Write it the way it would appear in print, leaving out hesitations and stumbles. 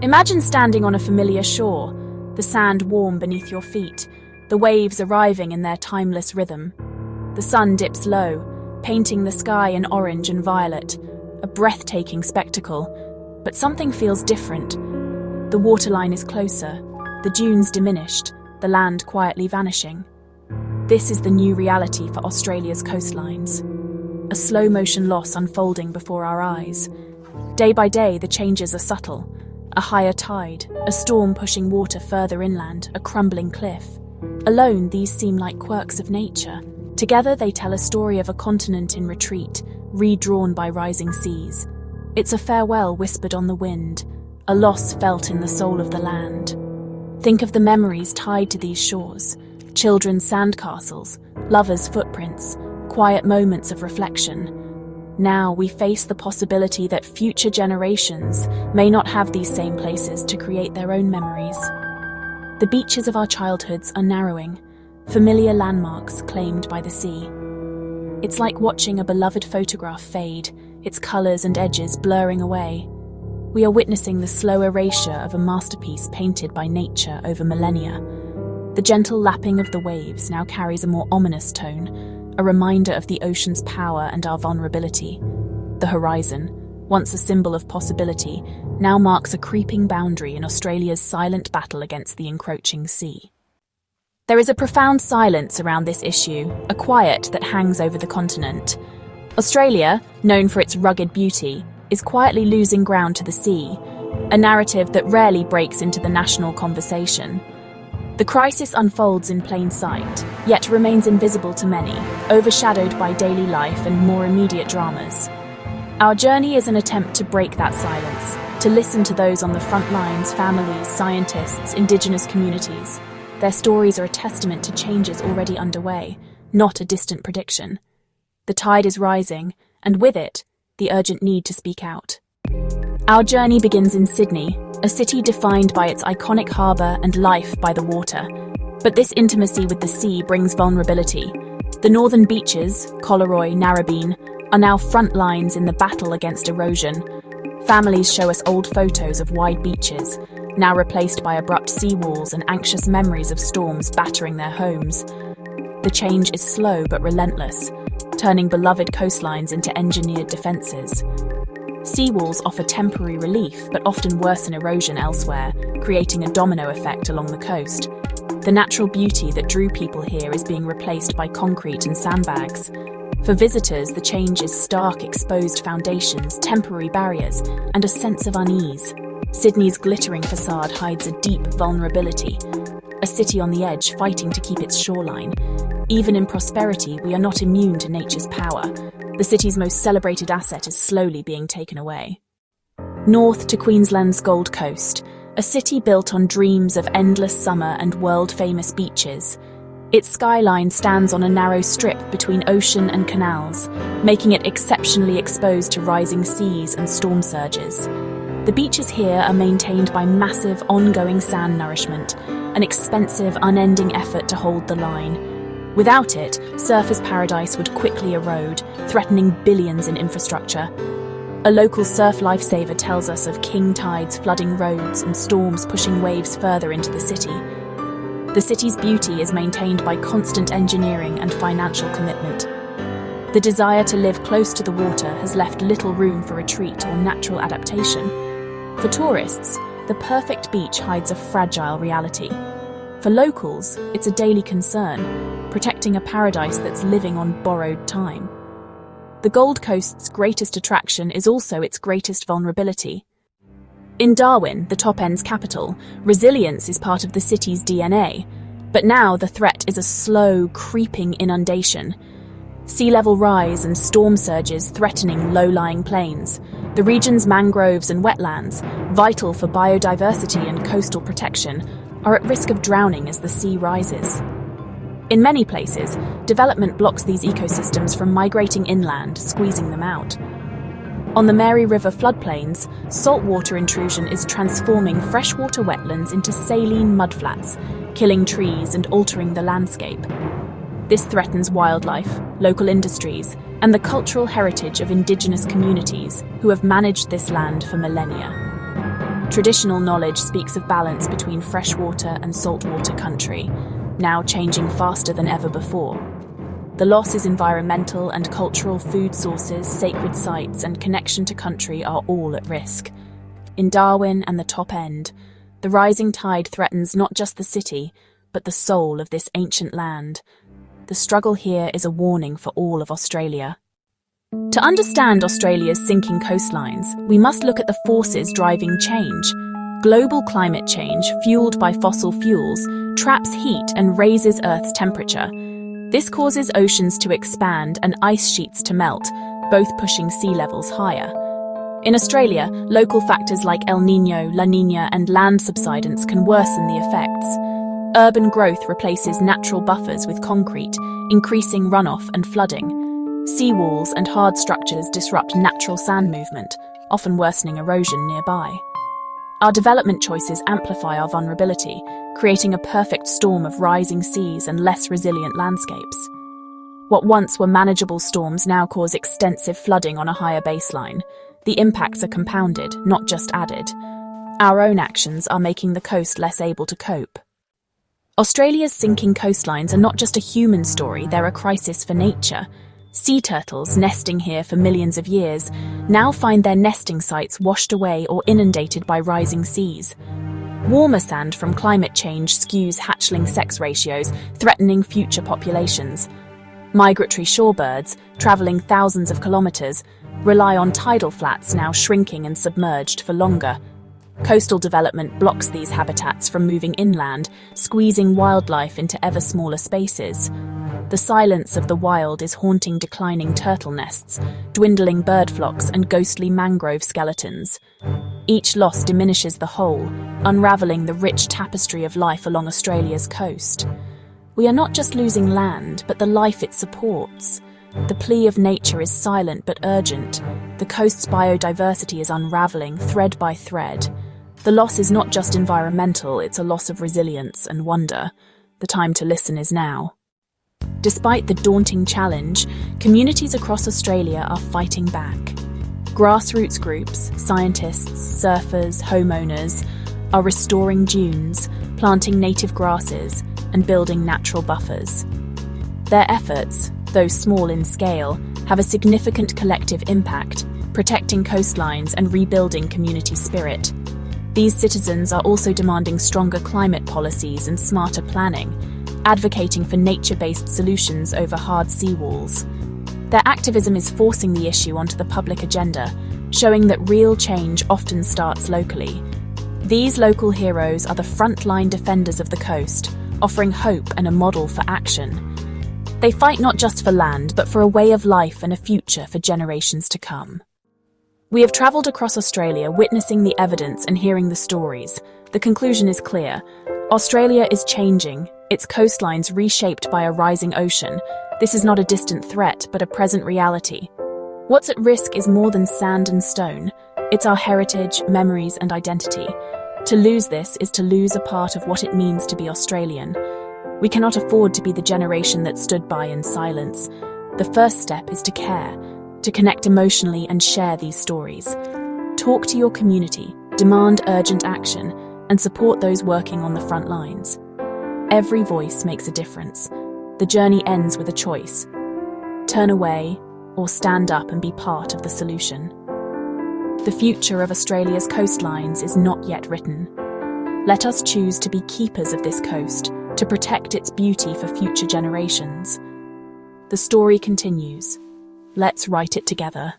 Imagine standing on a familiar shore, the sand warm beneath your feet, the waves arriving in their timeless rhythm. The sun dips low, painting the sky in orange and violet, a breathtaking spectacle. But something feels different. The waterline is closer, the dunes diminished, the land quietly vanishing. This is the new reality for Australia's coastlines. A slow-motion loss unfolding before our eyes. Day by day, the changes are subtle. A higher tide, a storm pushing water further inland, a crumbling cliff. Alone, these seem like quirks of nature. Together, they tell a story of a continent in retreat, redrawn by rising seas. It's a farewell whispered on the wind, a loss felt in the soul of the land. Think of the memories tied to these shores. Children's sandcastles, lovers' footprints, quiet moments of reflection. Now we face the possibility that future generations may not have these same places to create their own memories. The beaches of our childhoods are narrowing, familiar landmarks claimed by the sea. It's like watching a beloved photograph fade, its colours and edges blurring away. We are witnessing the slow erasure of a masterpiece painted by nature over millennia. The gentle lapping of the waves now carries a more ominous tone, a reminder of the ocean's power and our vulnerability. The horizon, once a symbol of possibility, now marks a creeping boundary in Australia's silent battle against the encroaching sea. There is a profound silence around this issue, a quiet that hangs over the continent. Australia, known for its rugged beauty, is quietly losing ground to the sea, a narrative that rarely breaks into the national conversation. The crisis unfolds in plain sight, yet remains invisible to many, overshadowed by daily life and more immediate dramas. Our journey is an attempt to break that silence, to listen to those on the front lines, families, scientists, Indigenous communities. Their stories are a testament to changes already underway, not a distant prediction. The tide is rising, and with it, the urgent need to speak out. Our journey begins in Sydney, a city defined by its iconic harbour and life by the water. But this intimacy with the sea brings vulnerability. The northern beaches, Collaroy, Narrabeen, are now front lines in the battle against erosion. Families show us old photos of wide beaches, now replaced by abrupt seawalls and anxious memories of storms battering their homes. The change is slow but relentless, turning beloved coastlines into engineered defences. Seawalls offer temporary relief but often worsen erosion elsewhere, creating a domino effect along the coast. The natural beauty that drew people here is being replaced by concrete and sandbags. For visitors, the change is stark exposed foundations, temporary barriers, and a sense of unease. Sydney's glittering facade hides a deep vulnerability, a city on the edge fighting to keep its shoreline. Even in prosperity, we are not immune to nature's power. The city's most celebrated asset is slowly being taken away. North to Queensland's Gold Coast, a city built on dreams of endless summer and world-famous beaches. Its skyline stands on a narrow strip between ocean and canals, making it exceptionally exposed to rising seas and storm surges. The beaches here are maintained by massive, ongoing sand nourishment, an expensive, unending effort to hold the line. Without it, surfers' paradise would quickly erode, threatening billions in infrastructure. A local surf lifesaver tells us of king tides flooding roads and storms pushing waves further into the city. The city's beauty is maintained by constant engineering and financial commitment. The desire to live close to the water has left little room for retreat or natural adaptation. For tourists, the perfect beach hides a fragile reality. For locals, it's a daily concern, protecting a paradise that's living on borrowed time. The Gold Coast's greatest attraction is also its greatest vulnerability. In Darwin, the top end's capital, resilience is part of the city's DNA. But now the threat is a slow, creeping inundation. Sea level rise and storm surges threatening low-lying plains. The region's mangroves and wetlands, vital for biodiversity and coastal protection, are at risk of drowning as the sea rises. In many places, development blocks these ecosystems from migrating inland, squeezing them out. On the Mary River floodplains, saltwater intrusion is transforming freshwater wetlands into saline mudflats, killing trees and altering the landscape. This threatens wildlife, local industries, and the cultural heritage of Indigenous communities who have managed this land for millennia. Traditional knowledge speaks of balance between freshwater and saltwater country, now changing faster than ever before. The loss is environmental and cultural, food sources, sacred sites, and connection to country are all at risk. In Darwin and the top end, the rising tide threatens not just the city, but the soul of this ancient land. The struggle here is a warning for all of Australia. To understand Australia's sinking coastlines, we must look at the forces driving change. Global climate change, fueled by fossil fuels, traps heat and raises Earth's temperature. This causes oceans to expand and ice sheets to melt, both pushing sea levels higher. In Australia, local factors like El Niño, La Niña, and land subsidence can worsen the effects. Urban growth replaces natural buffers with concrete, increasing runoff and flooding. Seawalls and hard structures disrupt natural sand movement, often worsening erosion nearby. Our development choices amplify our vulnerability, creating a perfect storm of rising seas and less resilient landscapes. What once were manageable storms now cause extensive flooding on a higher baseline. The impacts are compounded, not just added. Our own actions are making the coast less able to cope. Australia's sinking coastlines are not just a human story, they're a crisis for nature. Sea turtles, nesting here for millions of years, now find their nesting sites washed away or inundated by rising seas. Warmer sand from climate change skews hatchling sex ratios, threatening future populations. Migratory shorebirds, travelling thousands of kilometres, rely on tidal flats now shrinking and submerged for longer. Coastal development blocks these habitats from moving inland, squeezing wildlife into ever smaller spaces. The silence of the wild is haunting declining turtle nests, dwindling bird flocks, and ghostly mangrove skeletons. Each loss diminishes the whole, unravelling the rich tapestry of life along Australia's coast. We are not just losing land, but the life it supports. The plea of nature is silent but urgent. The coast's biodiversity is unravelling thread by thread. The loss is not just environmental, it's a loss of resilience and wonder. The time to listen is now. Despite the daunting challenge, communities across Australia are fighting back. Grassroots groups, scientists, surfers, homeowners are restoring dunes, planting native grasses, and building natural buffers. Their efforts, though small in scale, have a significant collective impact, protecting coastlines and rebuilding community spirit. These citizens are also demanding stronger climate policies and smarter planning, advocating for nature-based solutions over hard seawalls. Their activism is forcing the issue onto the public agenda, showing that real change often starts locally. These local heroes are the frontline defenders of the coast, offering hope and a model for action. They fight not just for land, but for a way of life and a future for generations to come. We have travelled across Australia, witnessing the evidence and hearing the stories. The conclusion is clear. Australia is changing, its coastlines reshaped by a rising ocean. This is not a distant threat, but a present reality. What's at risk is more than sand and stone. It's our heritage, memories, and identity. To lose this is to lose a part of what it means to be Australian. We cannot afford to be the generation that stood by in silence. The first step is to care, to connect emotionally and share these stories. Talk to your community, demand urgent action, and support those working on the front lines. Every voice makes a difference. The journey ends with a choice. Turn away or stand up and be part of the solution. The future of Australia's coastlines is not yet written. Let us choose to be keepers of this coast, to protect its beauty for future generations. The story continues. Let's write it together.